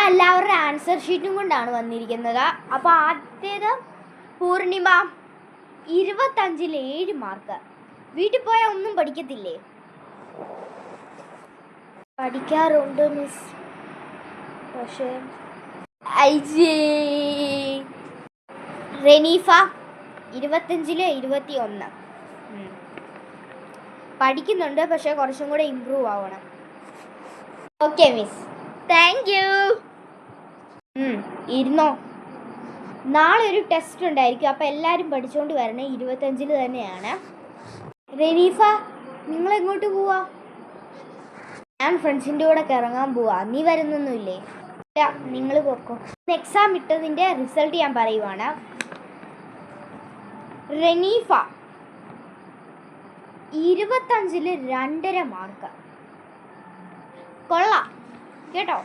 എല്ലാവരുടെ ആൻസർ ഷീറ്റും കൊണ്ടാണ് വന്നിരിക്കുന്നത്. അപ്പോൾ ആദ്യത്തേത് പൂർണിമ 25-ൽ 7 മാർക്ക്. വീട്ടിൽ പോയാൽ ഒന്നും പഠിക്കത്തില്ലേ? പഠിക്കാറുണ്ട് മിസ്, പക്ഷേ റെനീഫ 25-ൽ 21. പഠിക്കുന്നുണ്ട്, പക്ഷേ കുറച്ചും കൂടെ ഇമ്പ്രൂവ് ആവണം. Okay miss, thank you. ഇരുന്നോ. നാളെ ഒരു ടെസ്റ്റ് ഉണ്ടായിരിക്കും, അപ്പോൾ എല്ലാവരും പഠിച്ചുകൊണ്ട് വരണേ. 25-ൽ തന്നെയാണ്. റെനീഫ, നിങ്ങളെങ്ങോട്ട് പോവാ? ഞാൻ ഫ്രണ്ട്സിൻ്റെ കൂടെ ഇറങ്ങാൻ പോവാ. നീ വരുന്നൊന്നുമില്ലേ? ഇല്ല, നിങ്ങൾ പോക്കോ. എക്സാം ഇട്ടതിൻ്റെ റിസൾട്ട് ഞാൻ പറയുവാണ്. റെനീഫ 25-ൽ 2.5 മാർക്ക്. കൊള്ളാം കേട്ടോ.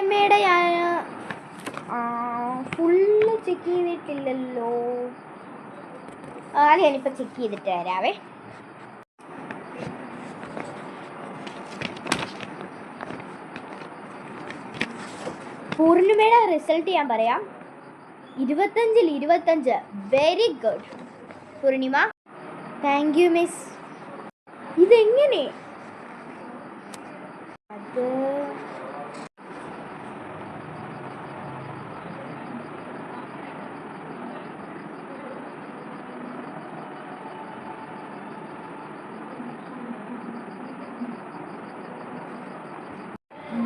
അമ്മയുടെ ഞാൻ ഫുള്ള് ചെക്ക് ചെയ്തിട്ടില്ലല്ലോ. ഞാനിപ്പോൾ ചെക്ക് ചെയ്തിട്ട് തരാവേ. പൂർണിമയുടെ റിസൾട്ട് ഞാൻ പറയാം. 25-ൽ 25. Very good Poornima. Thank you miss. ഇതെങ്ങനെ? അത്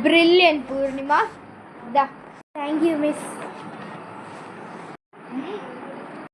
brilliant Poornima. Thank you miss.